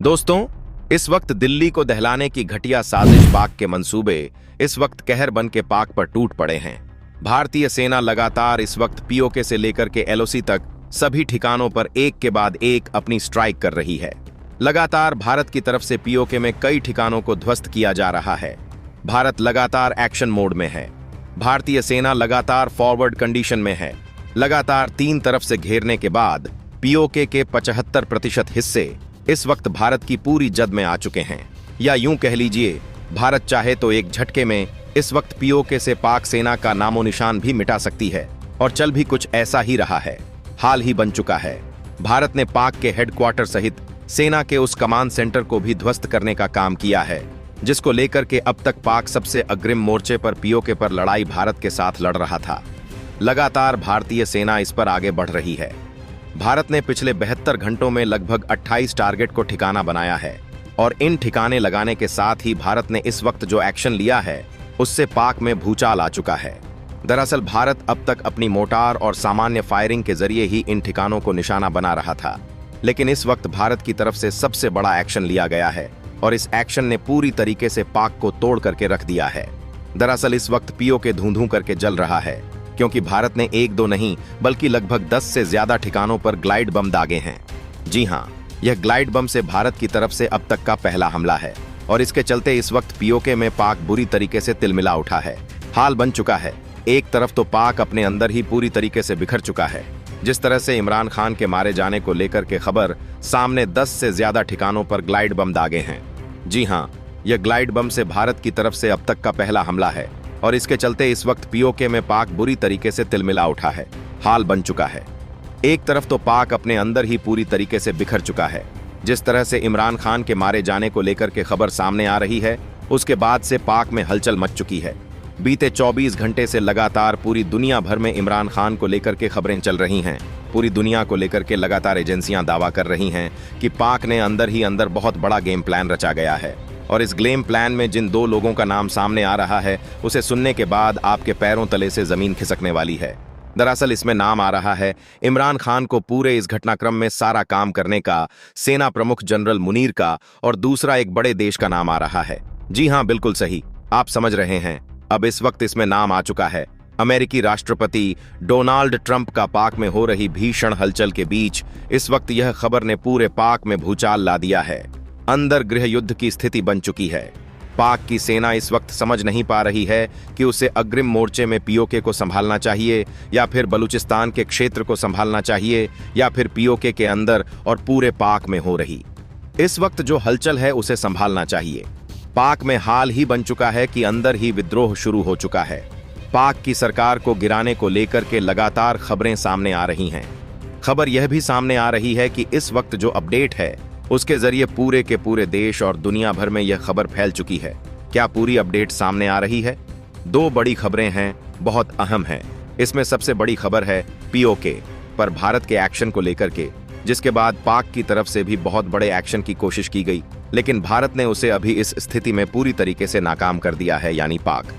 दोस्तों, इस वक्त दिल्ली को दहलाने की घटिया साजिश पाक के मंसूबे इस वक्त कहर बन के पाक पर टूट पड़े हैं। भारतीय सेना लगातार इस वक्त पीओके से लेकर के एलओसी तक सभी ठिकानों पर एक के बाद एक अपनी स्ट्राइक कर रही है। लगातार भारत की तरफ से पीओके में कई ठिकानों को ध्वस्त किया जा रहा है। भारत लगातार एक्शन मोड में है। भारतीय सेना लगातार फॉरवर्ड कंडीशन में है। लगातार 3 तरफ से घेरने के बाद पीओके के 75% हिस्से इस वक्त भारत की पूरी जद में आ चुके हैं। या यूं कह लीजिए, भारत चाहे तो एक झटके में इस वक्त पीओके से पाक सेना का नामो निशान भी मिटा सकती है, और चल भी कुछ ऐसा ही रहा है। हाल ही बन चुका है। भारत ने पाक के हेडक्वार्टर सहित सेना के उस कमांड सेंटर को भी ध्वस्त करने का काम किया है, जिसको लेकर के अब तक पाक सबसे अग्रिम मोर्चे पर पीओके पर लड़ाई भारत के साथ लड़ रहा था। लगातार भारतीय सेना इस पर आगे बढ़ रही है। भारत ने पिछले 72 घंटों में लगभग 28 टारगेट को ठिकाना बनाया है, और इन ठिकाने लगाने के साथ ही भारत ने इस वक्त जो एक्शन लिया है उससे पाक में भूचाल आ चुका है। दरअसल भारत अब तक अपनी मोटार और सामान्य फायरिंग के जरिए ही इन ठिकानों को निशाना बना रहा था, लेकिन इस वक्त भारत की तरफ से सबसे बड़ा एक्शन लिया गया है, और इस एक्शन ने पूरी तरीके से पाक को तोड़ करके रख दिया है। दरअसल इस वक्त पीओके धूं-धूं करके जल रहा है, क्योंकि भारत ने 1-2 नहीं बल्कि लगभग 10 से ज्यादा ठिकानों पर ग्लाइड बम दागे हैं। जी हां, यह ग्लाइड बम से भारत की तरफ से अब तक का पहला हमला है, और इसके चलते इस वक्त पीओके में पाक बुरी तरीके से तिलमिला उठा है। हाल बन चुका है। एक तरफ तो पाक अपने अंदर ही पूरी तरीके से बिखर चुका है। जिस तरह से इमरान खान के मारे जाने को लेकर के खबर सामने 10 से ज्यादा ठिकानों पर ग्लाइड बम दागे हैं। जी हां, यह ग्लाइड बम से भारत की तरफ से अब तक का पहला हमला है, और इसके चलते इस वक्त पीओके में पाक बुरी तरीके से तिलमिला उठा है। हाल बन चुका है। एक तरफ तो पाक अपने अंदर ही पूरी तरीके से बिखर चुका है। जिस तरह से इमरान खान के मारे जाने को लेकर के खबर सामने आ रही है, उसके बाद से पाक में हलचल मच चुकी है। बीते 24 घंटे से लगातार पूरी दुनिया भर में इमरान खान को लेकर के खबरें चल रही हैं। पूरी दुनिया को लेकर के लगातार एजेंसियां दावा कर रही हैं कि पाक ने अंदर ही अंदर बहुत बड़ा गेम प्लान रचा गया है, और इस गेम प्लान में जिन 2 लोगों का नाम सामने आ रहा है, उसे सुनने के बाद आपके पैरों तले से जमीन खिसकने वाली है। दरअसल इसमें नाम आ रहा है इमरान खान को पूरे इस घटनाक्रम में सारा काम करने का, सेना प्रमुख जनरल मुनीर का, और दूसरा एक बड़े देश का नाम आ रहा है। जी हां, बिल्कुल सही, आप समझ रहे हैं। अब इस वक्त इसमें नाम आ चुका है अमेरिकी राष्ट्रपति डोनाल्ड ट्रंप का। पाक में हो रही भीषण हलचल के बीच इस वक्त यह खबर ने पूरे पाक में भूचाल ला दिया है। अंदर गृह युद्ध की स्थिति बन चुकी है। पाक की सेना इस वक्त समझ नहीं पा रही है कि उसे अग्रिम मोर्चे में पीओके को संभालना चाहिए, या फिर बलूचिस्तान के क्षेत्र को संभालना चाहिए, या फिर पीओके के अंदर और पूरे पाक में हो रही इस वक्त जो हलचल है उसे संभालना चाहिए। पाक में हाल ही बन चुका है कि अंदर ही विद्रोह शुरू हो चुका है। पाक की सरकार को गिराने को लेकर के लगातार खबरें सामने आ रही हैं। खबर यह भी सामने आ रही है कि इस वक्त जो अपडेट है उसके जरिए पूरे के पूरे देश और दुनिया भर में यह खबर फैल चुकी है। क्या पूरी अपडेट सामने आ रही है? 2 बड़ी खबरें हैं, बहुत अहम हैं। इसमें सबसे बड़ी खबर है पीओके पर भारत के एक्शन को लेकर के, जिसके बाद पाक की तरफ से भी बहुत बड़े एक्शन की कोशिश की गई, लेकिन भारत ने उसे अभी इस स्थिति में पूरी तरीके से नाकाम कर दिया है। यानी पाक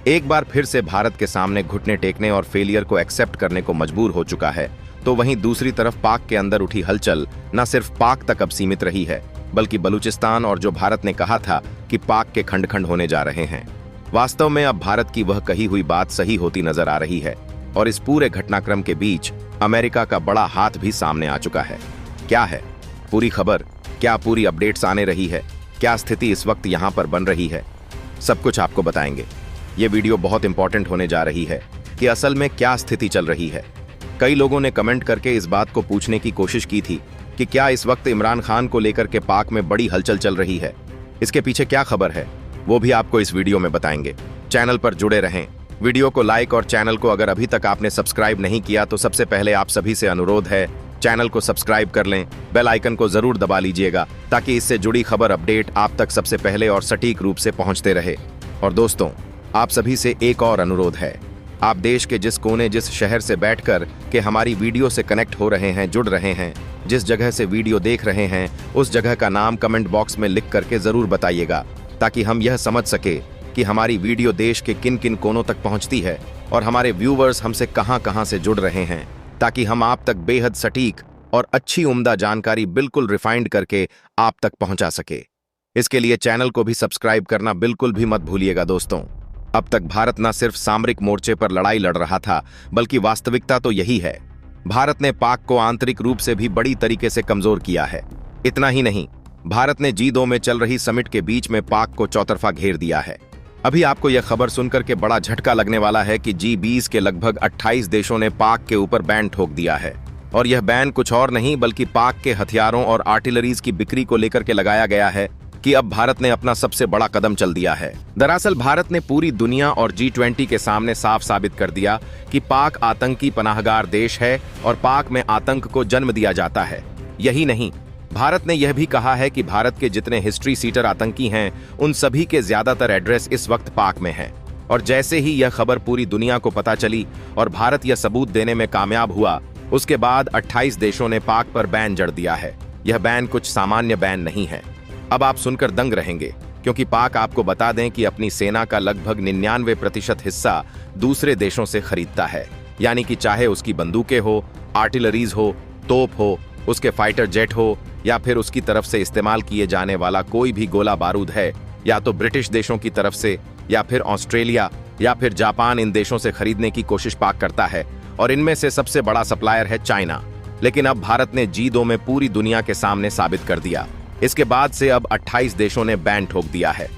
एक बार फिर से भारत के सामने घुटने टेकने और फेलियर को एक्सेप्ट करने को मजबूर हो चुका है। तो वहीं दूसरी तरफ पाक के अंदर उठी हलचल न सिर्फ पाक तक अब सीमित रही है, बल्कि बलूचिस्तान और जो भारत ने कहा था कि पाक के खंड खंड होने जा रहे हैं, वास्तव में अब भारत की वह कही हुई बात सही होती नजर आ रही है। और इस पूरे घटनाक्रम के बीच अमेरिका का बड़ा हाथ भी सामने आ चुका है। क्या है पूरी खबर? क्या पूरी अपडेट्स आने रही है? क्या स्थिति इस वक्त यहाँ पर बन रही है? सब कुछ आपको बताएंगे। ये वीडियो बहुत इंपॉर्टेंट होने जा रही है कि असल में क्या स्थिति चल रही है। कई लोगों ने कमेंट करके इस बात को पूछने की कोशिश की थी कि क्या इस वक्त इमरान खान को लेकर के पाक में बड़ी हलचल चल रही है, इसके पीछे क्या खबर है, वो भी आपको इस वीडियो में बताएंगे। चैनल पर जुड़े रहें, वीडियो को लाइक, और चैनल को अगर अभी तक आपने सब्सक्राइब नहीं किया तो सबसे पहले आप सभी से अनुरोध है चैनल को सब्सक्राइब कर लें, बेल आइकन को जरूर दबा लीजिएगा, ताकि इससे जुड़ी खबर अपडेट आप तक सबसे पहले और सटीक रूप से पहुंचते रहे। और दोस्तों, आप सभी से एक और अनुरोध है, आप देश के जिस कोने जिस शहर से बैठकर के हमारी वीडियो से कनेक्ट हो रहे हैं, जुड़ रहे हैं, जिस जगह से वीडियो देख रहे हैं, उस जगह का नाम कमेंट बॉक्स में लिख करके जरूर बताइएगा, ताकि हम यह समझ सके कि हमारी वीडियो देश के किन किन कोनों तक पहुंचती है और हमारे व्यूवर्स हमसे कहां कहां से जुड़ रहे हैं, ताकि हम आप तक बेहद सटीक और अच्छी उम्दा जानकारी बिल्कुल रिफाइंड करके आप तक पहुंचा सके। इसके लिए चैनल को भी सब्सक्राइब करना बिल्कुल भी मत भूलिएगा दोस्तों। अब तक भारत न सिर्फ सामरिक मोर्चे पर लड़ाई लड़ रहा था, बल्कि वास्तविकता तो यही है। भारत ने पाक को आंतरिक रूप से भी बड़ी तरीके से कमजोर किया है। इतना ही नहीं, भारत ने G2 में चल रही समिट के बीच में पाक को चौतरफा घेर दिया है। अभी आपको यह खबर सुनकर के बड़ा झटका लगने वाला है कि G20 के लगभग 28 देशों ने पाक के ऊपर बैन ठोक दिया है। और यह बैन कुछ और नहीं बल्कि पाक के हथियारों और आर्टिलरीज की बिक्री को लेकर के लगाया गया है कि अब भारत ने अपना सबसे बड़ा कदम चल दिया है। दरअसल भारत ने पूरी दुनिया और G20 के सामने साफ साबित कर दिया कि पाक आतंकी पनाहगार देश है और पाक में आतंक को जन्म दिया जाता है। यही नहीं, भारत ने यह भी कहा है कि भारत के जितने हिस्ट्री सीटर आतंकी हैं, उन सभी के ज्यादातर एड्रेस इस वक्त पाक में हैं। और जैसे ही यह खबर पूरी दुनिया को पता चली और भारत यह सबूत देने में कामयाब हुआ, उसके बाद 28 देशों ने पाक पर बैन जड़ दिया है। यह बैन कुछ सामान्य बैन नहीं है। अब आप सुनकर दंग रहेंगे, क्योंकि पाक, आपको बता दें कि अपनी सेना का लगभग 99% हिस्सा दूसरे देशों से खरीदता है। यानी कि चाहे उसकी बंदूकें हो, आर्टिलरीज हो, तोप हो, उसके फाइटर जेट हो, या फिर उसकी तरफ से इस्तेमाल किए जाने वाला कोई भी गोला बारूद है, या तो ब्रिटिश देशों की तरफ से, या फिर ऑस्ट्रेलिया, या फिर जापान, इन देशों से खरीदने की कोशिश पाक करता है। और इनमें से सबसे बड़ा सप्लायर है चाइना। लेकिन अब भारत ने G2 में पूरी दुनिया के सामने साबित कर दिया। इसके बाद से अब 28 देशों ने बैन ठोक दिया है।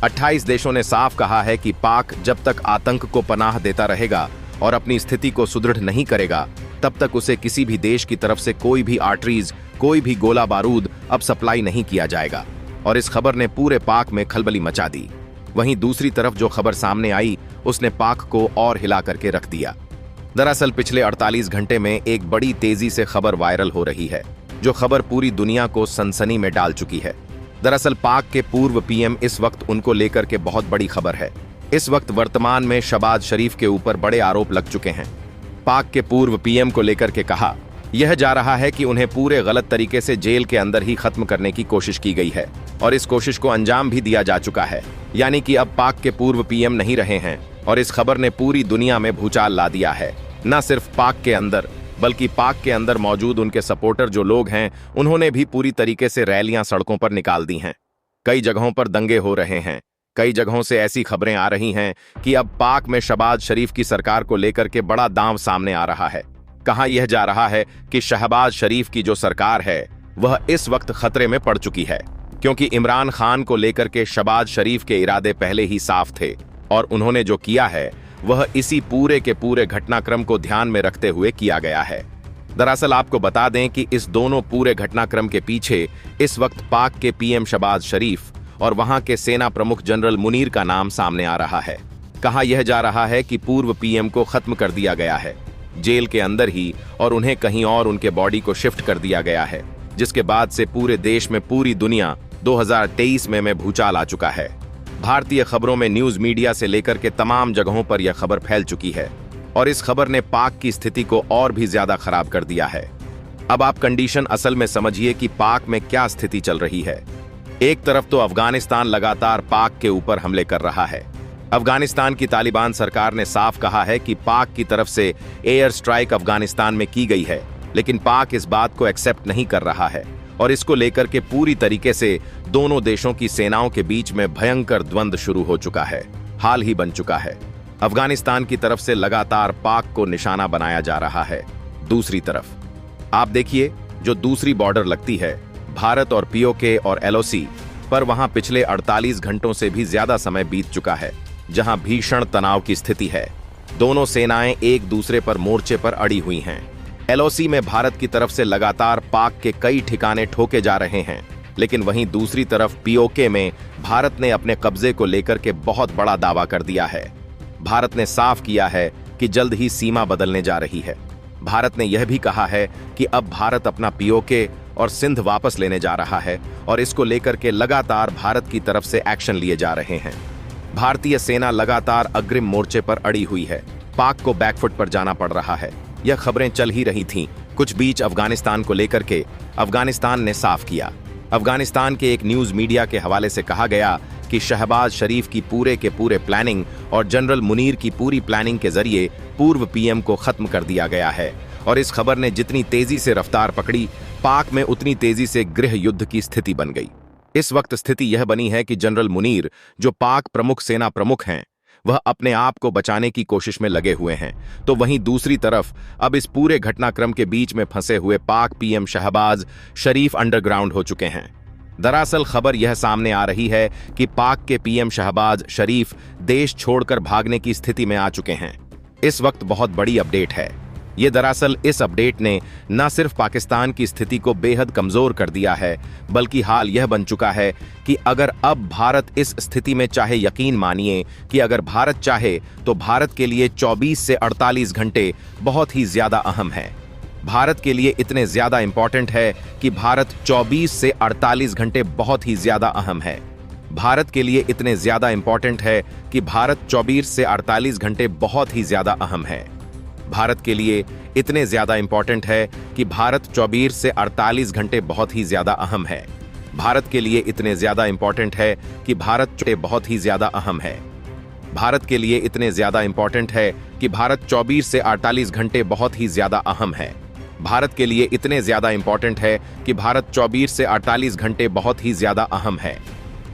28 देशों ने साफ कहा है कि पाक जब तक आतंक को पनाह देता रहेगा और अपनी स्थिति को सुदृढ़ नहीं करेगा, तब तक उसे किसी भी देश की तरफ से कोई भी आर्टरीज, कोई भी गोला बारूद अब सप्लाई नहीं किया जाएगा। और इस खबर ने पूरे पाक में खलबली मचा दी। वहीं दूसरी तरफ जो खबर सामने आई, उसने पाक को और हिला करके रख दिया। दरअसल पिछले 48 घंटे में एक बड़ी तेजी से खबर वायरल हो रही है, जो खबर पूरी दुनिया को सनसनी में डाल चुकी है। दरअसल पाक के पूर्व पीएम, इस वक्त उनको लेकर के बहुत बड़ी खबर है। इस वक्त वर्तमान में शहबाज शरीफ के ऊपर बड़े आरोप लग चुके हैं। पाक के पूर्व पीएम को लेकर के कहा यह जा रहा है कि उन्हें पूरे गलत तरीके से जेल के अंदर ही खत्म करने की कोशिश की गई है, और इस कोशिश को अंजाम भी दिया जा चुका है। यानी कि अब पाक के पूर्व पीएम नहीं रहे हैं। और इस खबर ने पूरी दुनिया में भूचाल ला दिया है। न सिर्फ पाक के अंदर, बल्कि पाक के अंदर मौजूद उनके सपोर्टर जो लोग हैं, उन्होंने भी पूरी तरीके से रैलियां सड़कों पर निकाल दी हैं। कई जगहों पर दंगे हो रहे हैं। कई जगहों से ऐसी खबरें आ रही हैं कि अब पाक में शहबाज शरीफ की सरकार को लेकर के बड़ा दांव सामने आ रहा है। कहा यह जा रहा है कि शहबाज शरीफ की जो सरकार है, वह इस वक्त खतरे में पड़ चुकी है, क्योंकि इमरान खान को लेकर के शहबाज शरीफ के इरादे पहले ही साफ थे। और उन्होंने जो किया है, वह इसी पूरे के पूरे घटनाक्रम को ध्यान में रखते हुए किया गया है। दरअसल आपको बता दें कि इस दोनों पूरे घटनाक्रम के पीछे इस वक्त पाक के पीएम शहबाज शरीफ और वहां के सेना प्रमुख जनरल मुनीर का नाम सामने आ रहा है। कहा यह जा रहा है कि पूर्व पीएम को खत्म कर दिया गया है जेल के अंदर ही, और उन्हें कहीं और उनके बॉडी को शिफ्ट कर दिया गया है, जिसके बाद से पूरे देश में, पूरी दुनिया 2023 में भूचाल आ चुका है। भारतीय खबरों में, न्यूज मीडिया से लेकर के तमाम जगहों पर यह खबर फैल चुकी है, और इस खबर ने पाक की स्थिति को और भी ज्यादा खराब कर दिया है। अब आप कंडीशन असल में समझिए कि पाक में क्या स्थिति चल रही है। एक तरफ तो अफगानिस्तान लगातार पाक के ऊपर हमले कर रहा है। अफगानिस्तान की तालिबान सरकार ने साफ कहा है कि पाक की तरफ से एयर स्ट्राइक अफगानिस्तान में की गई है, लेकिन पाक इस बात को एक्सेप्ट नहीं कर रहा है, और इसको लेकर के पूरी तरीके से दोनों देशों की सेनाओं के बीच में भयंकर द्वंद्व शुरू हो चुका है, हाल ही बन चुका है। अफगानिस्तान की तरफ से लगातार पाक को निशाना बनाया जा रहा है। दूसरी तरफ आप देखिए, जो दूसरी बॉर्डर लगती है भारत और पीओके और एलओसी पर, वहां पिछले 48 घंटों से भी ज्यादा समय बीत चुका है, जहां भीषण तनाव की स्थिति है। दोनों सेनाएं एक दूसरे पर मोर्चे पर अड़ी हुई हैं। एलओसी में भारत की तरफ से लगातार पाक के कई ठिकाने ठोके जा रहे हैं, लेकिन वहीं दूसरी तरफ पीओके में भारत ने अपने कब्जे को लेकर के बहुत बड़ा दावा कर दिया है। भारत ने साफ किया है कि जल्द ही सीमा बदलने जा रही है। भारत ने यह भी कहा है कि अब भारत अपना पीओके और सिंध वापस लेने जा रहा है, और इसको लेकर के लगातार भारत की तरफ से एक्शन लिए जा रहे हैं। भारतीय सेना लगातार अग्रिम मोर्चे पर अड़ी हुई है। पाक को बैकफुट पर जाना पड़ रहा है। यह खबरें चल ही रही थीं। कुछ बीच अफगानिस्तान को लेकर के अफगानिस्तान ने साफ किया। अफगानिस्तान के एक न्यूज मीडिया के हवाले से कहा गया कि शहबाज शरीफ की पूरे के पूरे प्लानिंग और जनरल मुनीर की पूरी प्लानिंग के जरिए पूर्व पीएम को खत्म कर दिया गया है, और इस खबर ने जितनी तेजी से रफ्तार पकड़ी, पाक में उतनी तेजी से गृह युद्ध की स्थिति बन गई। इस वक्त स्थिति यह बनी है कि जनरल मुनीर, जो पाक प्रमुख सेना प्रमुख हैं, वह अपने आप को बचाने की कोशिश में लगे हुए हैं, तो वहीं दूसरी तरफ अब इस पूरे घटनाक्रम के बीच में फंसे हुए पाक पीएम शहबाज शरीफ अंडरग्राउंड हो चुके हैं। दरअसल खबर यह सामने आ रही है कि पाक के पीएम शहबाज शरीफ देश छोड़कर भागने की स्थिति में आ चुके हैं। इस वक्त बहुत बड़ी अपडेट है। ये दरअसल इस अपडेट ने न सिर्फ पाकिस्तान की स्थिति को बेहद कमजोर कर दिया है, बल्कि हाल यह बन चुका है कि अगर अब भारत इस स्थिति में चाहे, यकीन मानिए कि अगर भारत चाहे तो भारत के लिए 24 से 48 घंटे बहुत ही ज्यादा अहम है। भारत के लिए इतने ज्यादा इंपॉर्टेंट है कि भारत 24 से 48 घंटे बहुत ही ज्यादा अहम है। भारत के लिए इतने ज्यादा इंपॉर्टेंट है कि भारत 24 से 48 घंटे बहुत ही ज्यादा अहम है। भारत के लिए इतने ज्यादा इंपॉर्टेंट है कि भारत 24 से 48 घंटे बहुत ही ज्यादा अहम है। भारत के लिए इतने ज्यादा इंपॉर्टेंट है कि भारत बहुत ही ज्यादा अहम है। भारत के लिए इतने ज्यादा इंपॉर्टेंट है कि भारत 24 से 48 घंटे बहुत ही ज्यादा अहम है। भारत के लिए इतने ज्यादा इंपॉर्टेंट है कि भारत 24 से 48 घंटे बहुत ही ज्यादा अहम है।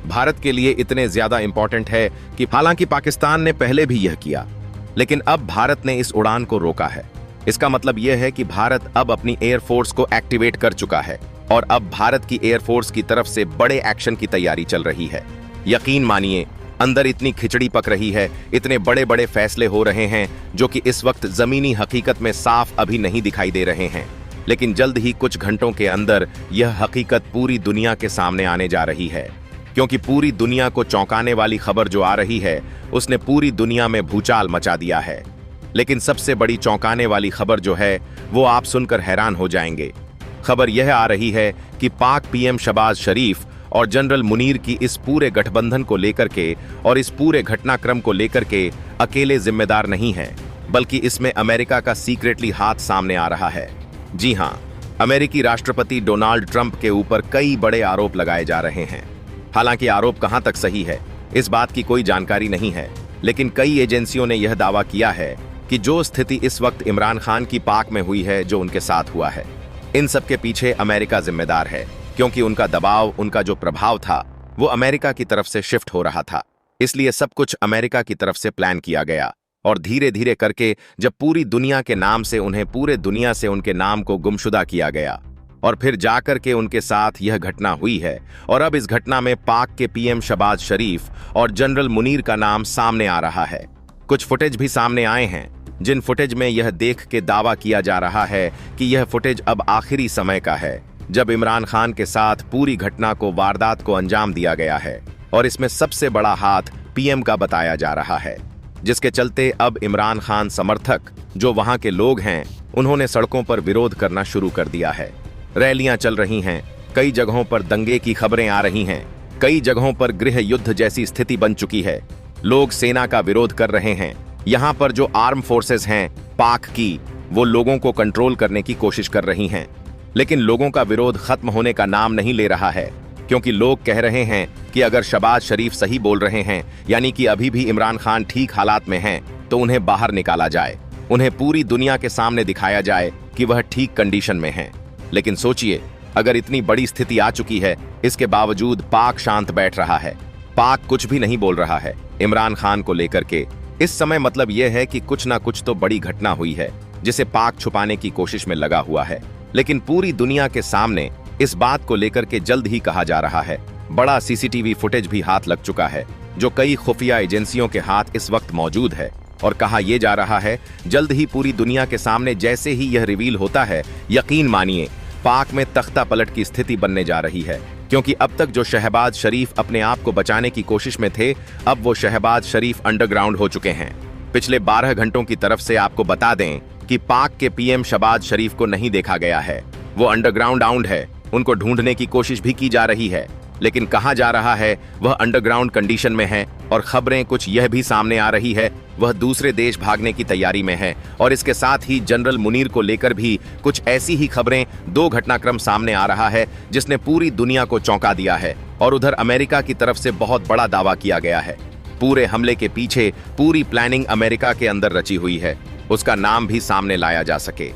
भारत के लिए इतने ज्यादा इंपॉर्टेंट है कि हालांकि पाकिस्तान ने पहले भी यह किया, लेकिन अब भारत ने इस उड़ान को रोका है। इसका मतलब यह है कि भारत अब अपनी एयरफोर्स को एक्टिवेट कर चुका है और अब भारत की एयरफोर्स की तरफ से बड़े एक्शन की तैयारी चल रही है। यकीन मानिए, अंदर इतनी खिचड़ी पक रही है, इतने बड़े बड़े फैसले हो रहे हैं जो कि इस वक्त जमीनी हकीकत में साफ अभी नहीं दिखाई दे रहे हैं, लेकिन जल्द ही कुछ घंटों के अंदर यह हकीकत पूरी दुनिया के सामने आने जा रही है। क्योंकि पूरी दुनिया को चौंकाने वाली खबर जो आ रही है, उसने पूरी दुनिया में भूचाल मचा दिया है। लेकिन सबसे बड़ी चौंकाने वाली खबर जो है, वो आप सुनकर हैरान हो जाएंगे। खबर यह आ रही है कि पाक पीएम शहबाज शरीफ और जनरल मुनीर की इस पूरे गठबंधन को लेकर के और इस पूरे घटनाक्रम को लेकर के अकेले जिम्मेदार नहीं है, बल्कि इसमें अमेरिका का सीक्रेटली हाथ सामने आ रहा है। जी हां, अमेरिकी राष्ट्रपति डोनाल्ड ट्रंप के ऊपर कई बड़े आरोप लगाए जा रहे हैं। हालांकि आरोप कहां तक सही है, इस बात की कोई जानकारी नहीं है, लेकिन कई एजेंसियों ने यह दावा किया है कि जो स्थिति इस वक्त इमरान खान की पाक में हुई है, जो उनके साथ हुआ है, इन सब के पीछे अमेरिका जिम्मेदार है, क्योंकि उनका दबाव, उनका जो प्रभाव था, वो अमेरिका की तरफ से शिफ्ट हो रहा था। इसलिए सब कुछ अमेरिका की तरफ से प्लान किया गया और धीरे धीरे करके जब पूरी दुनिया के नाम से उन्हें पूरे दुनिया से उनके नाम को गुमशुदा किया गया और फिर जाकर के उनके साथ यह घटना हुई है। और अब इस घटना में पाक के पीएम शहबाज शरीफ और जनरल मुनीर का नाम सामने आ रहा है। कुछ फुटेज भी सामने आए हैं, जिन फुटेज में यह देख के दावा किया जा रहा है कि यह फुटेज अब आखिरी समय का है, जब इमरान खान के साथ पूरी घटना को, वारदात को अंजाम दिया गया है। और इसमें सबसे बड़ा हाथ पीएम का बताया जा रहा है, जिसके चलते अब इमरान खान समर्थक, जो वहां के लोग हैं, उन्होंने सड़कों पर विरोध करना शुरू कर दिया है। रैलियां चल रही हैं, कई जगहों पर दंगे की खबरें आ रही हैं, कई जगहों पर गृह युद्ध जैसी स्थिति बन चुकी है। लोग सेना का विरोध कर रहे हैं। यहाँ पर जो आर्म फोर्सेस हैं पाक की, वो लोगों को कंट्रोल करने की कोशिश कर रही हैं, लेकिन लोगों का विरोध खत्म होने का नाम नहीं ले रहा है, क्योंकि लोग कह रहे हैं कि अगर शहबाज शरीफ सही बोल रहे हैं, यानी कि अभी भी इमरान खान ठीक हालात में हैं, तो उन्हें बाहर निकाला जाए, उन्हें पूरी दुनिया के सामने दिखाया जाए कि वह ठीक कंडीशन में हैं। लेकिन सोचिए, अगर इतनी बड़ी स्थिति आ चुकी है, इसके बावजूद पाक शांत बैठ रहा है, पाक कुछ भी नहीं बोल रहा है इमरान खान को लेकर के। इस समय मतलब यह है कि कुछ ना कुछ तो बड़ी घटना हुई है, जिसे पाक छुपाने की कोशिश में लगा हुआ है। लेकिन पूरी दुनिया के सामने इस बात को लेकर के जल्द ही कहा जा रहा है। बड़ा सीसीटीवी फुटेज भी हाथ लग चुका है, जो कई खुफिया एजेंसियों के हाथ इस वक्त मौजूद है। और कहा यह जा रहा है, जल्द ही पूरी दुनिया के सामने जैसे ही यह रिवील होता है, यकीन मानिए पाक में तख्ता पलट की स्थिति बनने जा रही है। क्योंकि अब तक जो शहबाज शरीफ अपने आप को बचाने की कोशिश में थे, अब वो शहबाज शरीफ अंडरग्राउंड हो चुके हैं। पिछले 12 घंटों की तरफ से आपको बता दें कि पाक के पीएम शहबाज शरीफ को नहीं देखा गया है, वो अंडरग्राउंड है। उनको ढूंढने की कोशिश भी की जा रही है, लेकिन कहा जा रहा है वह अंडरग्राउंड कंडीशन में है। और खबरें कुछ यह भी सामने आ रही है, वह दूसरे देश भागने की तैयारी में है। और इसके साथ ही जनरल मुनीर को लेकर भी कुछ ऐसी ही खबरें, 2 घटनाक्रम सामने आ रहा है, जिसने पूरी दुनिया को चौंका दिया है। और उधर अमेरिका की तरफ से बहुत बड़ा दावा किया गया है। पूरे हमले के पीछे पूरी प्लानिंग अमेरिका के अंदर रची हुई है, उसका नाम भी सामने लाया जा सके।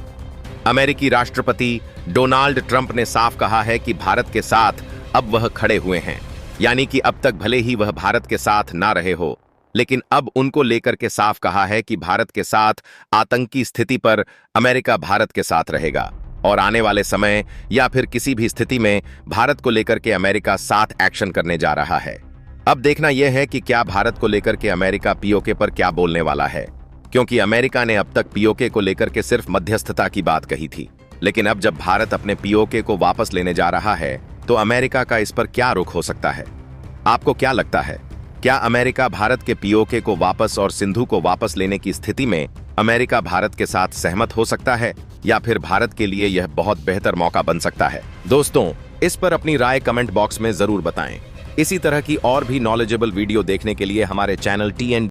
अमेरिकी राष्ट्रपति डोनाल्ड ट्रंप ने साफ कहा है कि भारत के साथ अब वह खड़े हुए हैं, यानी कि अब तक भले ही वह भारत के साथ ना रहे हो, लेकिन अब उनको लेकर के साफ कहा है कि भारत के साथ आतंकी स्थिति पर अमेरिका भारत के साथ रहेगा और आने वाले समय या फिर किसी भी स्थिति में भारत को लेकर के अमेरिका साथ एक्शन करने जा रहा है। अब देखना यह है कि क्या भारत को लेकर के अमेरिका पीओके पर क्या बोलने वाला है, क्योंकि अमेरिका ने अब तक पीओके को लेकर के सिर्फ मध्यस्थता की बात कही थी, लेकिन अब जब भारत अपने पीओके को वापस लेने जा रहा है तो अमेरिका का इस पर क्या रुख हो सकता है? आपको क्या लगता है, क्या अमेरिका भारत के पीओके को वापस और सिंधु को वापस लेने की स्थिति में अमेरिका भारत के साथ सहमत हो सकता है, या फिर भारत के लिए यह बहुत बेहतर मौका बन सकता है? दोस्तों, इस पर अपनी राय कमेंट बॉक्स में जरूर बताएं। इसी तरह की और भी नॉलेजेबल वीडियो देखने के लिए हमारे चैनल TN